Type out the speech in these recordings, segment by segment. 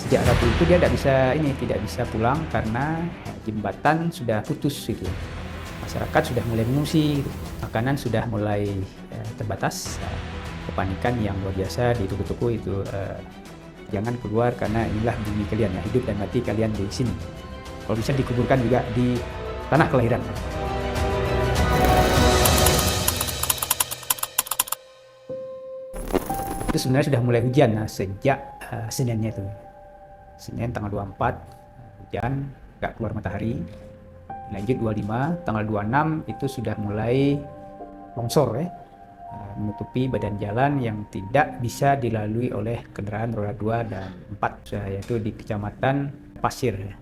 sejak Rabu itu dia tidak bisa pulang karena jembatan sudah putus gitu. Masyarakat sudah mulai mengungsi, gitu. Makanan sudah mulai terbatas. Kepanikan yang luar biasa di toko-toko itu, jangan keluar karena inilah bumi kalian ya, hidup dan mati kalian di sini. Kalau bisa dikuburkan juga di tanah kelahiran. Itu sebenarnya sudah mulai hujan sejak Seninnya itu. Senin tanggal 24 hujan, nggak keluar matahari. Lanjut 25, tanggal 26 itu sudah mulai longsor ya, menutupi badan jalan yang tidak bisa dilalui oleh kendaraan roda 2 dan 4, yaitu di Kecamatan Pasir,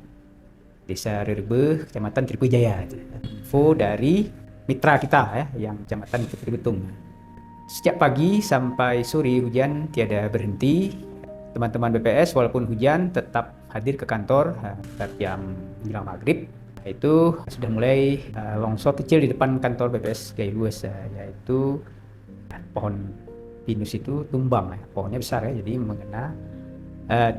Desa Rirbe, Kecamatan Tripejaya. Info dari mitra kita ya, yang Kecamatan Putri Betung. Sejak pagi sampai sore hujan tiada berhenti. Teman-teman BPS walaupun hujan tetap hadir ke kantor setiap jam menjelang maghrib. Itu sudah mulai longsor kecil di depan kantor BPS Gaylues, yaitu pohon pinus itu tumbang, pohonnya besar ya, jadi mengena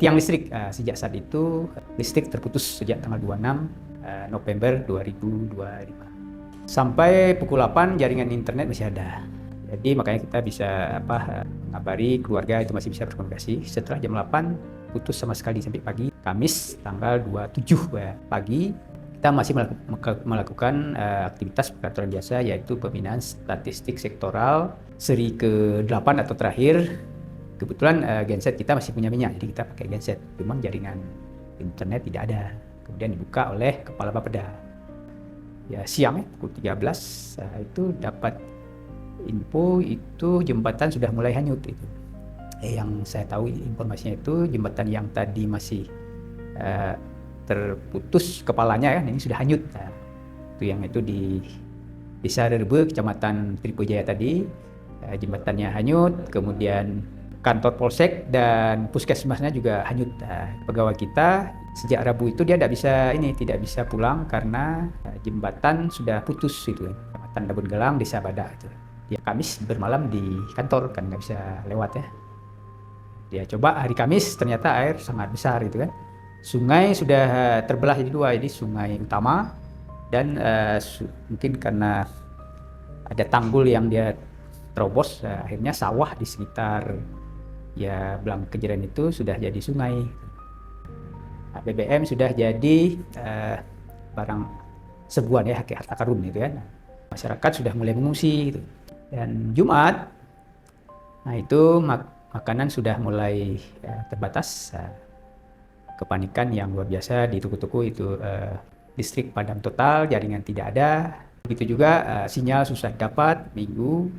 tiang listrik. Sejak saat itu listrik terputus sejak tanggal 26 November 2025. Sampai pukul 8 jaringan internet masih ada. Jadi makanya kita bisa mengabari keluarga itu masih bisa berkomunikasi. Setelah jam 8 putus sama sekali sampai pagi. Kamis tanggal 27 pagi kita masih melakukan aktivitas perkantoran biasa, yaitu pembinaan statistik sektoral seri ke-8 atau terakhir. Kebetulan genset kita masih punya minyak, jadi kita pakai genset. Memang jaringan internet tidak ada. Kemudian dibuka oleh Kepala Bapeda. Ya siang pukul 13 itu dapat info itu jembatan sudah mulai hanyut itu. Yang saya tahu informasinya itu jembatan yang tadi masih terputus kepalanya ya, ini sudah hanyut. Itu yang itu di Desa Rirbe, Kecamatan Tripejaya tadi, jembatannya hanyut, kemudian kantor polsek dan puskesmasnya juga hanyut. Pegawai kita sejak Rabu itu dia tidak bisa pulang karena jembatan sudah putus itu. Kecamatan Dabun Gelang, Desa Badak itu. Dia Kamis bermalam di kantor kan nggak bisa lewat ya. Dia coba hari Kamis ternyata air sangat besar gitu kan. Sungai sudah terbelah jadi dua, jadi sungai utama dan mungkin karena ada tanggul yang dia terobos, akhirnya sawah di sekitar ya Belang Kejeran itu sudah jadi sungai. BBM sudah jadi barang sebuah ya, harta karun gitu kan. Masyarakat sudah mulai mengungsi gitu. Dan Jumat, itu makanan sudah mulai terbatas. Kepanikan yang luar biasa di toko-toko itu, listrik padam total, jaringan tidak ada. Begitu juga sinyal susah dapat Minggu.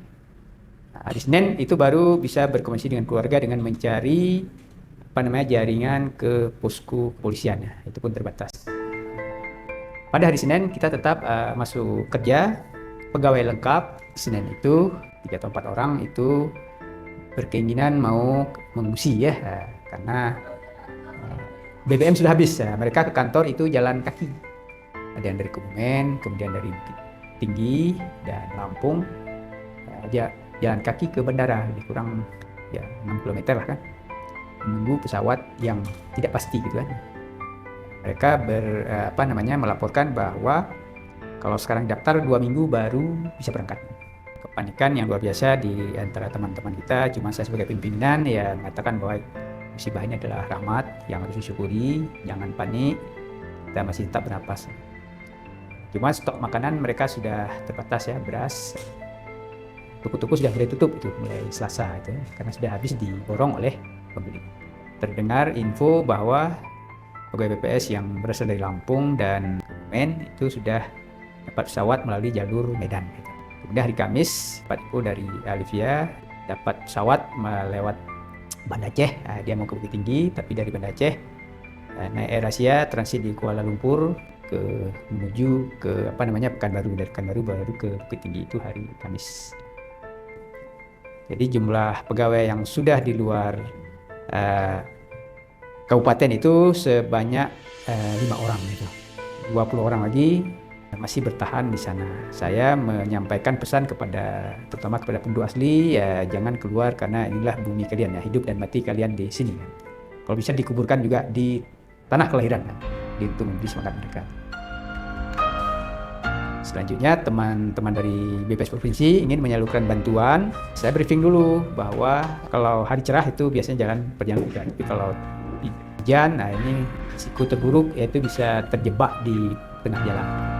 Hari Senin itu baru bisa berkomunikasi dengan keluarga dengan mencari jaringan ke posko kepolisian, itu pun terbatas. Pada hari Senin kita tetap masuk kerja, pegawai lengkap. Senin itu 3 atau 4 orang itu berkeinginan mau mengungsi ya, karena BBM sudah habis. Mereka ke kantor itu jalan kaki. Ada yang dari Kebumen, kemudian dari Bukit Tinggi dan Lampung, jalan kaki ke bandara, lebih kurang ya 6 km lah kan, menunggu pesawat yang tidak pasti gitu kan. Mereka melaporkan bahwa kalau sekarang daftar 2 minggu baru bisa berangkat. Kepanikan yang luar biasa di antara teman-teman kita. Cuma saya sebagai pimpinan ya mengatakan bahwa musibah ini adalah rahmat yang harus disyukuri, jangan panik, kita masih tetap bernapas. Cuma stok makanan mereka sudah terbatas ya, beras. Toko-toko sudah mulai tutup itu mulai Selasa itu, karena sudah habis diborong oleh pembeli. Terdengar info bahwa pegawai BPS yang berasal dari Lampung dan Kebumen itu sudah dapat pesawat melalui jalur Medan. Kemudian hari Kamis, dapat info dari Alivia, dapat pesawat melewat Banda Aceh. Dia mau ke Bukit Tinggi, tapi dari Banda Aceh naik Air Asia transit di Kuala Lumpur menuju ke Pekanbaru. Dari Pekanbaru baru ke Bukit Tinggi, itu hari Kamis. Jadi jumlah pegawai yang sudah di luar kabupaten itu sebanyak 5 orang gitu. 20 orang lagi masih bertahan di sana. Saya menyampaikan pesan terutama kepada penduduk asli, ya jangan keluar karena inilah bumi kalian ya, hidup dan mati kalian di sini kan. Kalau bisa dikuburkan juga di tanah kelahiran, untuk memberi semangat mereka. Selanjutnya teman-teman dari BPS Provinsi ingin menyalurkan bantuan. Saya briefing dulu bahwa kalau hari cerah itu biasanya jalan berjalan hujan. Tapi kalau hujan, nah ini risiko terburuk yaitu bisa terjebak di tengah jalan.